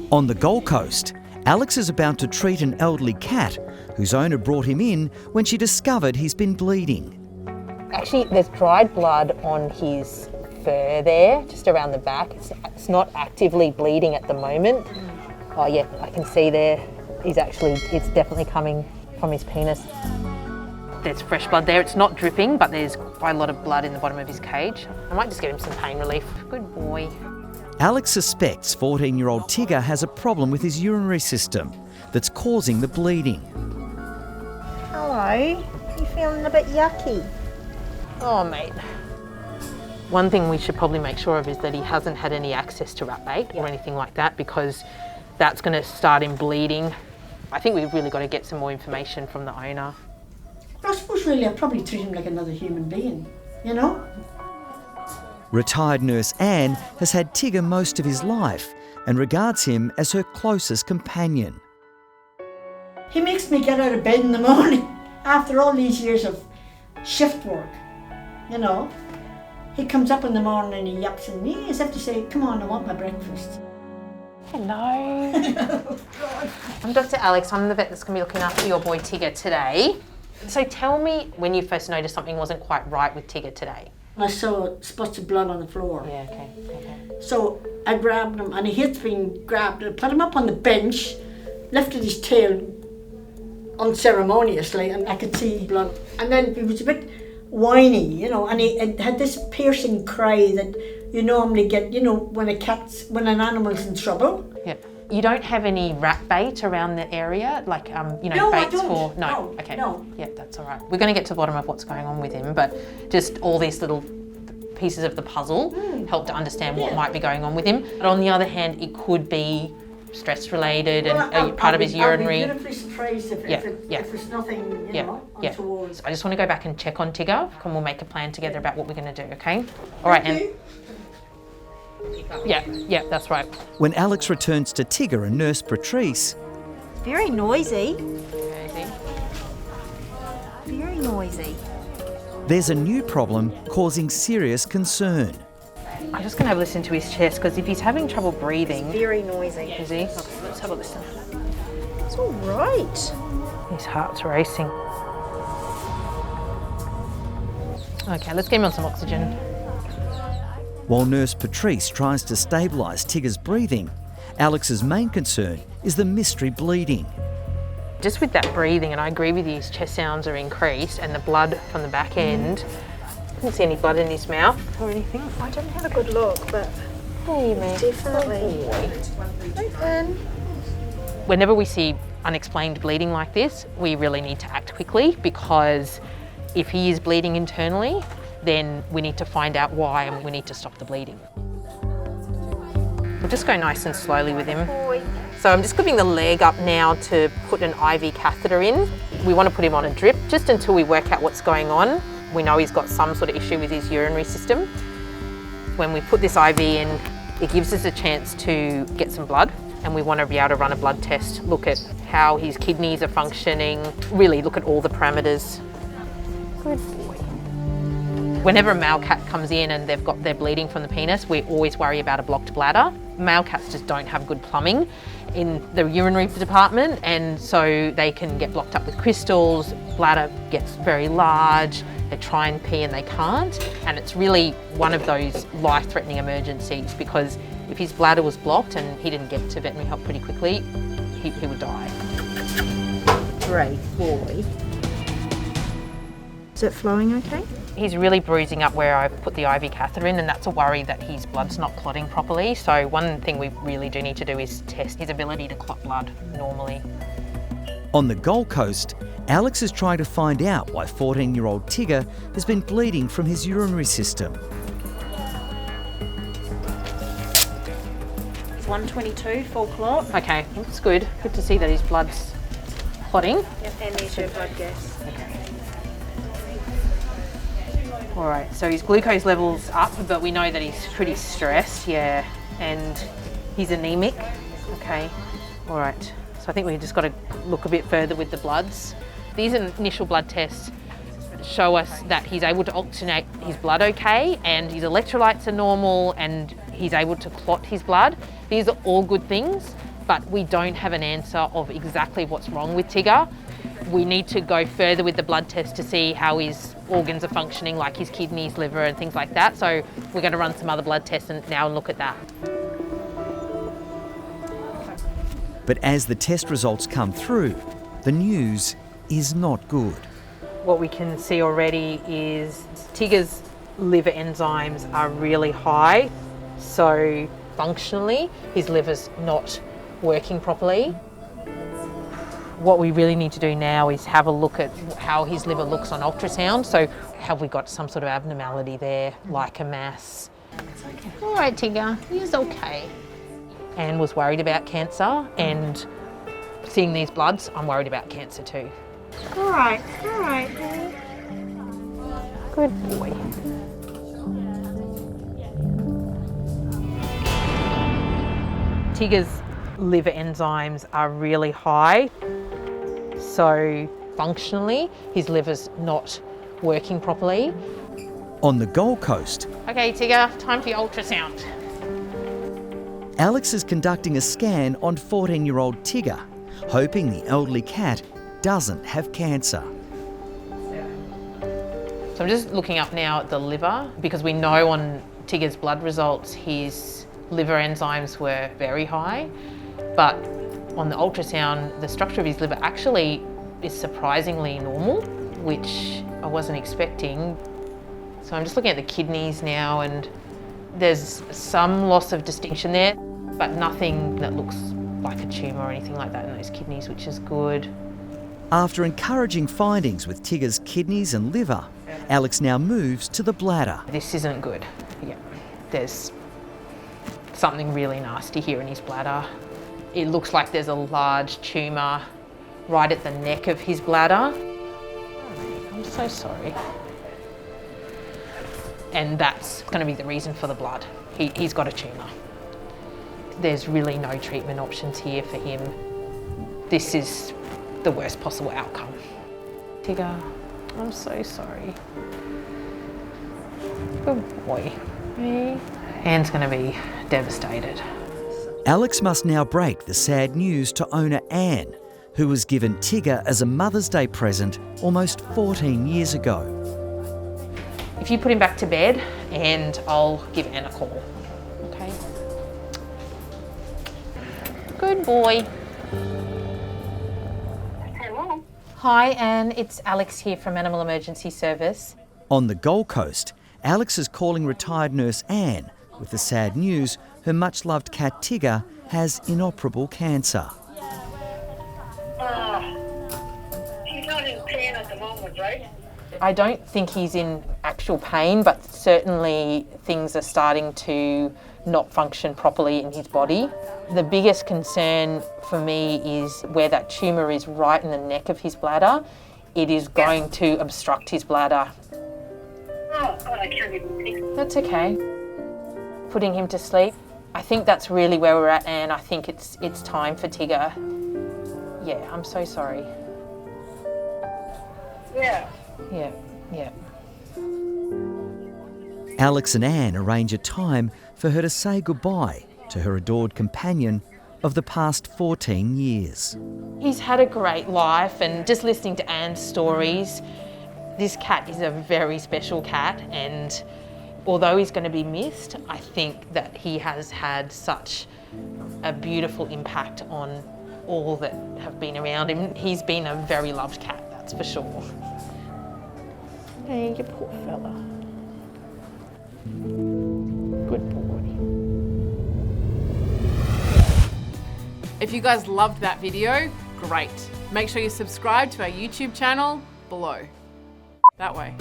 On the Gold Coast, Alex is about to treat an elderly cat whose owner brought him in when she discovered he's been bleeding. Actually, there's dried blood on his fur there, just around the back. It's not actively bleeding at the moment. Oh yeah, I can see there. It's definitely coming from his penis. There's fresh blood there. It's not dripping, but there's quite a lot of blood in the bottom of his cage. I might just give him some pain relief. Good boy. Alex suspects 14-year-old Tigger has a problem with his urinary system that's causing the bleeding. Hello, you feeling a bit yucky? Oh, mate. One thing we should probably make sure of is that he hasn't had any access to rat bait or anything like that, because that's going to start him bleeding. I think we've really got to get some more information from the owner. I suppose really I'd probably treat him like another human being, you know? Retired nurse Anne has had Tigger most of his life and regards him as her closest companion. He makes me get out of bed in the morning after all these years of shift work, you know? He comes up in the morning and he yaps at me as if to say, come on, I want my breakfast. Hello. I'm Dr. Alex. I'm the vet that's going to be looking after your boy Tigger today. So tell me when you first noticed something wasn't quite right with Tigger today. I saw spots of blood on the floor. Yeah, okay. So I grabbed him and he had been grabbed. I put him up on the bench, lifted his tail unceremoniously, and I could see blood. And then he was a bit whiny, you know, and he had this piercing cry that you normally get, you know, when an animal's in trouble. Yeah. You don't have any rat bait around the area, like No, baits I don't. for no. Okay. No. Yeah, that's all right. We're going to get to the bottom of what's going on with him, but just all these little pieces of the puzzle help to understand what might be going on with him. But on the other hand, it could be stress related and part of his urinary. I'll be beautifully surprised if there's nothing, you know, untoward. So I just want to go back and check on Tigger, and we'll make a plan together about what we're going to do. Okay. All right, and. Yeah, that's right. When Alex returns to Tigger and nurse Patrice, Very noisy. Very noisy. there's a new problem causing serious concern. I'm just going to have a listen to his chest, because if he's having trouble breathing... Very noisy. Is he? Okay, let's have a listen. It's all right. His heart's racing. Okay, let's get him on some oxygen. While nurse Patrice tries to stabilise Tigger's breathing, Alex's main concern is the mystery bleeding. Just with that breathing, and I agree with you, his chest sounds are increased, and the blood from the back end, I didn't see any blood in his mouth or anything. I didn't have a good look, but definitely. Open. Whenever we see unexplained bleeding like this, we really need to act quickly, because if he is bleeding internally, then we need to find out why and we need to stop the bleeding. We'll just go nice and slowly with him. So I'm just giving the leg up now to put an IV catheter in. We want to put him on a drip just until we work out what's going on. We know he's got some sort of issue with his urinary system. When we put this IV in, it gives us a chance to get some blood, and we want to be able to run a blood test, look at how his kidneys are functioning, really look at all the parameters. Good boy. Whenever a male cat comes in and they're bleeding from the penis, we always worry about a blocked bladder. Male cats just don't have good plumbing in the urinary department, and so they can get blocked up with crystals, bladder gets very large, they try and pee and they can't, and it's really one of those life-threatening emergencies, because if his bladder was blocked and he didn't get to veterinary help pretty quickly, he would die. Great boy. Is it flowing okay? He's really bruising up where I've put the IV catheter in, and that's a worry that his blood's not clotting properly. So one thing we really do need to do is test his ability to clot blood normally. On the Gold Coast, Alex is trying to find out why 14-year-old Tigger has been bleeding from his urinary system. It's 122, full clot. Okay, that's good. Good to see that his blood's clotting. Yep, and there's your blood gas. Okay. All right, so his glucose level's up, but we know that he's pretty stressed, yeah, and he's anemic. Okay, all right. So I think we've just got to look a bit further with the bloods. These initial blood tests show us that he's able to oxygenate his blood okay, and his electrolytes are normal, and he's able to clot his blood. These are all good things, but we don't have an answer of exactly what's wrong with Tigger. We need to go further with the blood test to see how his organs are functioning, like his kidneys, liver and things like that. So we're going to run some other blood tests now and look at that. But as the test results come through, the news is not good. What we can see already is Tigger's liver enzymes are really high. So functionally, his liver's not working properly. What we really need to do now is have a look at how his liver looks on ultrasound. So have we got some sort of abnormality there, like a mass? Okay. All right, Tigger, he's okay. Anne was worried about cancer, and seeing these bloods, I'm worried about cancer too. All right. Good boy. Tigger's liver enzymes are really high. So functionally, his liver's not working properly. On the Gold Coast, Okay, Tigger, time for your ultrasound. Alex is conducting a scan on 14-year-old Tigger, hoping the elderly cat doesn't have cancer. So I'm just looking up now at the liver, because we know on Tigger's blood results his liver enzymes were very high, but on the ultrasound the structure of his liver actually is surprisingly normal, which I wasn't expecting. So I'm just looking at the kidneys now, and there's some loss of distinction there, but nothing that looks like a tumour or anything like that in those kidneys, which is good. After encouraging findings with Tigger's kidneys and liver, Alex now moves to the bladder. This isn't good. Yeah, there's something really nasty here in his bladder. It looks like there's a large tumour right at the neck of his bladder. Oh, I'm so sorry. And that's going to be the reason for the blood. He's got a tumour. There's really no treatment options here for him. This is the worst possible outcome. Tigger, I'm so sorry. Good boy. Anne's going to be devastated. Alex must now break the sad news to owner Anne, who was given Tigger as a Mother's Day present almost 14 years ago. If you put him back to bed, and I'll give Anne a call, okay? Good boy. Hello. Hi Anne, it's Alex here from Animal Emergency Service. On the Gold Coast, Alex is calling retired nurse Anne with the sad news her much-loved cat Tigger has inoperable cancer. He's not in pain at the moment, right? I don't think he's in actual pain, but certainly things are starting to not function properly in his body. The biggest concern for me is where that tumour is right in the neck of his bladder. It is going to obstruct his bladder. Oh, God, I can't even think. That's okay. Putting him to sleep. I think that's really where we're at, Anne. I think it's time for Tigger. Yeah, I'm so sorry. Yeah. Yeah. Alex and Anne arrange a time for her to say goodbye to her adored companion of the past 14 years. He's had a great life, and just listening to Anne's stories, this cat is a very special cat, and although he's going to be missed, I think that he has had such a beautiful impact on all that have been around him. He's been a very loved cat, that's for sure. Hey, you poor fella. Good boy. If you guys loved that video, great. Make sure you subscribe to our YouTube channel below. That way.